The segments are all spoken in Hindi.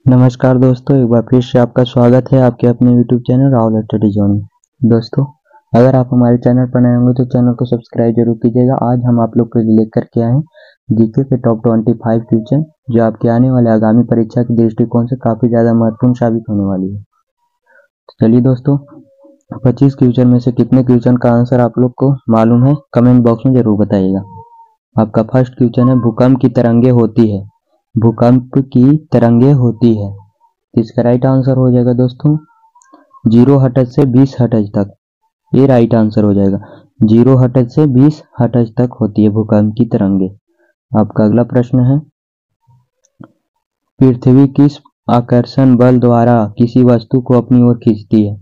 नमस्कार दोस्तों, एक बार फिर से आपका स्वागत है आपके अपने YouTube channel Rahul study zone में। दोस्तों, अगर आप हमारे चैनल पर नए होंगे तो चैनल को सब्सक्राइब जरूर कीजिएगा। आज हम आप लोग के लिए लेकर के आए हैं जीके के टॉप 25 क्वेश्चन जो आपके आने वाले आगामी परीक्षा के दृष्टिकोण से काफी ज्यादा महत्वपूर्ण साबित होने वाली है। तो चलिए दोस्तों, 25 क्वेश्चन में से कितने क्वेश्चन का आंसर आप लोग को मालूम है कमेंट बॉक्स में जरूर बताइएगा। आपका फर्स्ट क्वेश्चन है, भूकंप की तरंगे होती है। भूकंप की तरंगे होती है, इसका राइट आंसर हो जाएगा दोस्तों 0 हर्ट्ज से 20 हर्ट्ज तक। ये राइट आंसर हो जाएगा। 0 हर्ट्ज से 20 हर्ट्ज तक होती है भूकंप की तरंगे। आपका अगला प्रश्न है, पृथ्वी किस आकर्षण बल द्वारा किसी वस्तु को अपनी ओर खींचती है।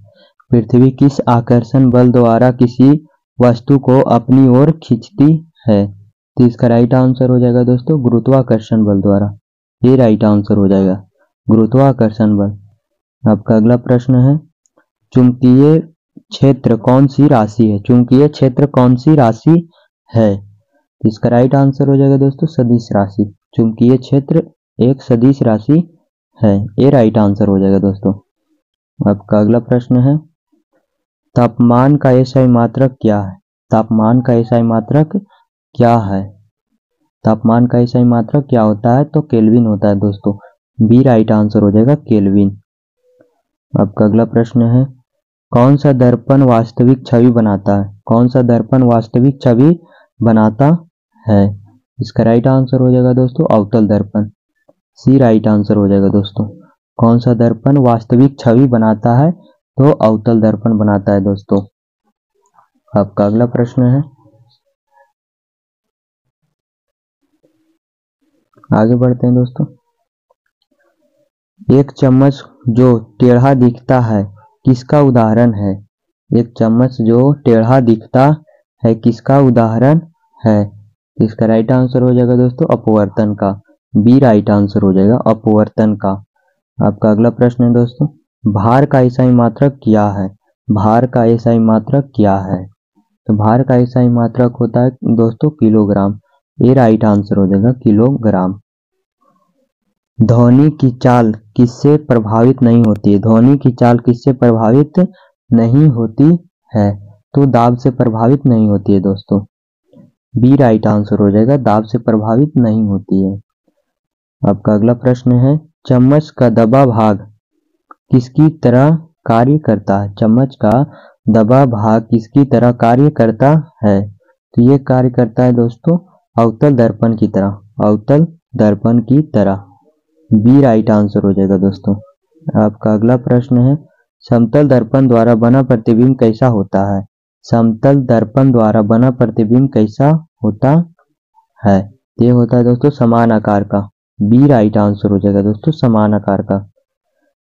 पृथ्वी किस आकर्षण बल द्वारा किसी वस्तु को अपनी ओर खींचती है। तो इसका राइट आंसर हो जाएगा दोस्तों गुरुत्वाकर्षण बल द्वारा। ये राइट आंसर हो जाएगा गुरुत्वाकर्षण बल। आपका अगला प्रश्न है, चुंबकीय क्षेत्र कौन सी राशि है। चुंबकीय क्षेत्र कौन सी राशि है। इसका राइट आंसर हो जाएगा दोस्तों सदिश राशि। चुंबकीय क्षेत्र एक सदिश राशि है। ये राइट आंसर हो जाएगा दोस्तों। आपका अगला प्रश्न है, तापमान का एसआई मात्रक क्या है। तापमान का एसआई मात्रक क्या है। तापमान का एसआई मात्रक क्या होता है, तो केल्विन होता है दोस्तों। बी राइट आंसर हो जाएगा केल्विन। आपका अगला प्रश्न है, कौन सा दर्पण वास्तविक छवि बनाता है। कौन सा दर्पण वास्तविक छवि बनाता है। इसका राइट आंसर हो जाएगा दोस्तों अवतल दर्पण। सी राइट आंसर हो जाएगा दोस्तों। कौन सा दर्पण वास्तविक छवि बनाता है, तो अवतल दर्पण बनाता है दोस्तों। आपका अगला प्रश्न है, आगे बढ़ते हैं दोस्तों। एक चम्मच जो टेढ़ा दिखता है किसका उदाहरण है। एक चम्मच जो टेढ़ा दिखता है किसका उदाहरण है। इसका राइट आंसर हो जाएगा दोस्तों अपवर्तन का। बी राइट आंसर हो जाएगा अपवर्तन का। आपका अगला प्रश्न है दोस्तों, भार का एसआई मात्रक क्या है। भार का एसआई मात्रक क्या है। तो भार का एसआई मात्रक होता है दोस्तों किलोग्राम। ये राइट आंसर हो जाएगा किलोग्राम। ध्वनि की चाल किससे प्रभावित नहीं होती है। ध्वनि की चाल किससे प्रभावित नहीं होती है, तो दाब से प्रभावित नहीं होती है दोस्तों। बी राइट आंसर हो जाएगा दाब से प्रभावित नहीं होती है। आपका अगला प्रश्न है, चम्मच का दबा भाग किसकी तरह कार्य करता है। चम्मच का दबा भाग किसकी तरह कार्य करता है, तो ये कार्य करता है दोस्तों अवतल दर्पण की तरह। अवतल दर्पण की तरह। बी राइट आंसर हो जाएगा दोस्तों। आपका अगला प्रश्न है, समतल दर्पण द्वारा बना प्रतिबिंब कैसा होता है। समतल दर्पण द्वारा बना प्रतिबिंब कैसा होता है। ये होता है दोस्तों समान आकार का। बी राइट आंसर हो जाएगा दोस्तों समान आकार का।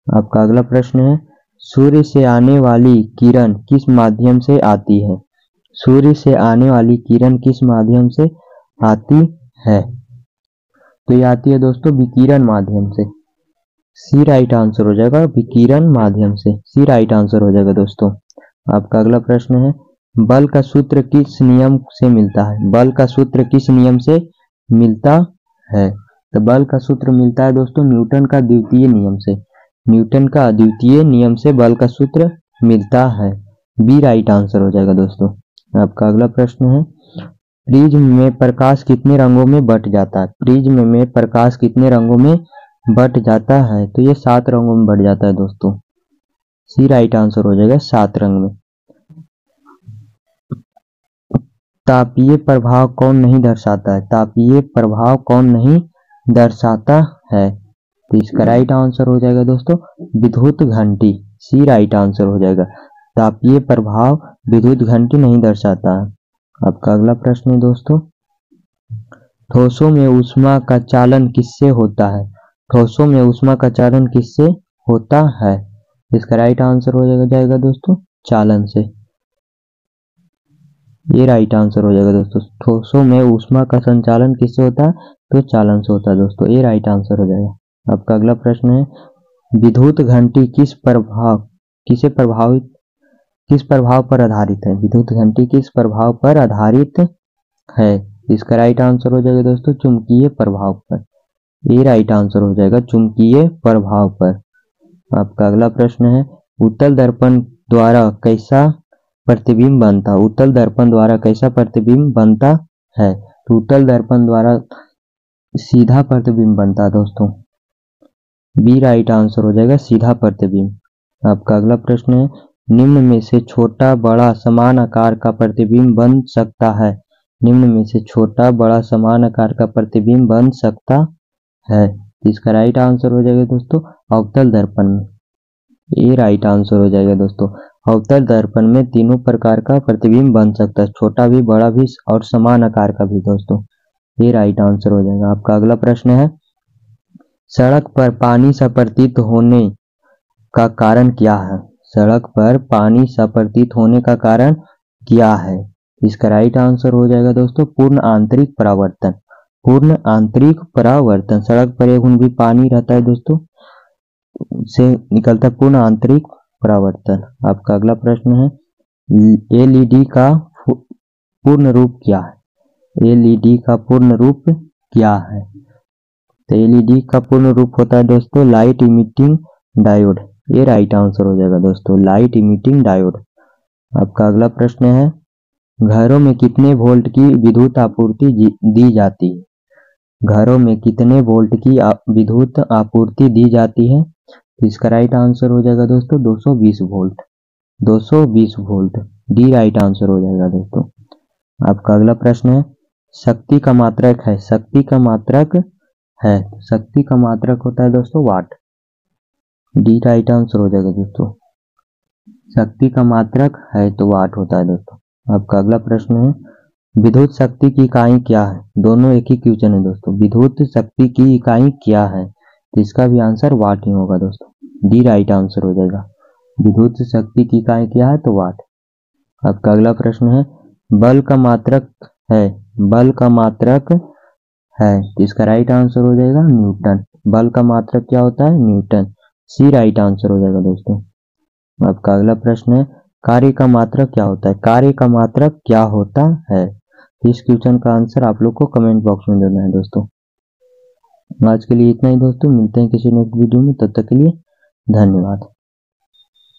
आपका अगला प्रश्न है, सूर्य से आने वाली किरण किस माध्यम से आती है। सूर्य से आने वाली किरण किस माध्यम से आती है, तो ये आती है दोस्तों विकिरण माध्यम से। सी राइट आंसर हो जाएगा विकिरण माध्यम से। सी राइट आंसर हो जाएगा दोस्तों। आपका अगला प्रश्न है, बल का सूत्र किस नियम से मिलता है। बल का सूत्र किस नियम से मिलता है, तो बल का सूत्र मिलता है दोस्तों न्यूटन का द्वितीय नियम से। न्यूटन का द्वितीय नियम से बल का सूत्र मिलता है। बी राइट आंसर हो जाएगा दोस्तों। आपका अगला प्रश्न है, प्रिज्म में प्रकाश कितने रंगों में बट जाता है। प्रिज्म में प्रकाश कितने रंगों में बट जाता है, तो ये 7 रंगों में बट जाता है दोस्तों। सी राइट आंसर हो जाएगा 7 रंग में। तापीय प्रभाव कौन नहीं दर्शाता है। तापीय प्रभाव कौन नहीं दर्शाता है, तो इसका राइट आंसर हो जाएगा दोस्तों विद्युत घंटी। सी राइट आंसर हो जाएगा। तापीय प्रभाव विद्युत घंटी नहीं दर्शाता है। आपका अगला प्रश्न है दोस्तों, ठोसों में ऊष्मा का चालन किससे होता है। ठोसों में ऊष्मा का चालन किससे होता है, इसका राइट आंसर हो जाएगा दोस्तों चालन से। ये राइट आंसर हो जाएगा दोस्तों। ठोसों में ऊष्मा का संचालन किससे होता है, तो चालन से होता है दोस्तों। ये राइट आंसर हो जाएगा। आपका अगला प्रश्न है, विद्युत घंटी किस प्रभाव पर आधारित है। विद्युत घंटी किस प्रभाव पर आधारित है, इसका राइट आंसर हो जाएगा दोस्तों चुंबकीय प्रभाव पर। ए राइट आंसर हो जाएगा चुंबकीय प्रभाव पर। आपका अगला प्रश्न है, उत्तल दर्पण द्वारा कैसा प्रतिबिंब बनता, उत्तल दर्पण द्वारा कैसा प्रतिबिंब बनता है? तो उत्तल दर्पण द्वारा सीधा प्रतिबिंब बनता है दोस्तों। बी राइट आंसर हो जाएगा सीधा प्रतिबिंब। आपका अगला प्रश्न है, निम्न में से छोटा बड़ा समान आकार का प्रतिबिंब बन सकता है? निम्न में से छोटा बड़ा समान आकार का प्रतिबिंब बन सकता है? इसका राइट आंसर हो जाएगा दोस्तों अवतल दर्पण में। ए राइट आंसर हो जाएगा दोस्तों। अवतल दर्पण में तीनों प्रकार का प्रतिबिंब बन सकता है, छोटा भी, बड़ा भी और समान आकार का भी दोस्तों। ये राइट आंसर हो जाएगा। आपका अगला प्रश्न है, सड़क पर पानी सा प्रतीत होने का कारण क्या है? सड़क पर पानी सा प्रतीत होने का कारण क्या है? इसका राइट आंसर हो जाएगा दोस्तों पूर्ण आंतरिक परावर्तन। पूर्ण आंतरिक परावर्तन, सड़क पर एक बूंद भी पानी रहता है दोस्तों, से निकलता है पूर्ण आंतरिक परावर्तन। आपका अगला प्रश्न है, एलईडी का पूर्ण रूप क्या है? एलईडी का पूर्ण रूप क्या है? तो एलईडी का पूर्ण रूप होता है दोस्तों लाइट इमिटिंग डायोड। ये राइट आंसर हो जाएगा दोस्तों लाइट इमिटिंग डायोड। आपका अगला प्रश्न है, घरों में कितने वोल्ट की विद्युत आपूर्ति दी जाती है? घरों में कितने वोल्ट की विद्युत आपूर्ति दी जाती है? इसका राइट आंसर हो जाएगा दोस्तों 220 volt. 220 volt D right answer हो जाएगा दोस्तों। आपका अगला प्रश्न है, शक्ति का मात्रक है, शक्ति का मात्रक है, शक्ति का मात्रक होता है दोस्तों वाट। डी राइट आंसर हो जाएगा दोस्तों। शक्ति का मात्रक है तो वाट होता है दोस्तों। आपका अगला प्रश्न है, विद्युत शक्ति की इकाई क्या है? दोनों एक ही क्वेश्चन है दोस्तों। विद्युत शक्ति की इकाई क्या है? तो इसका भी आंसर वाट ही होगा दोस्तों। डी राइट आंसर हो जाएगा। विद्युत शक्ति की इकाई क्या है तो वाट। आपका अगला प्रश्न है, बल का मात्रक है, बल का मात्रक है, तो इसका राइट आंसर हो जाएगा न्यूटन। बल का मात्रक क्या होता है? न्यूटन। सी राइट आंसर हो जाएगा दोस्तों। आपका अगला प्रश्न है, कार्य का मात्रक क्या होता है? कार्य का मात्रक क्या होता है? इस क्वेश्चन का आंसर आप लोग को कमेंट बॉक्स में देना है दोस्तों। आज के लिए इतना ही दोस्तों, मिलते हैं किसी नेक्स्ट वीडियो में, तब तक के लिए धन्यवाद।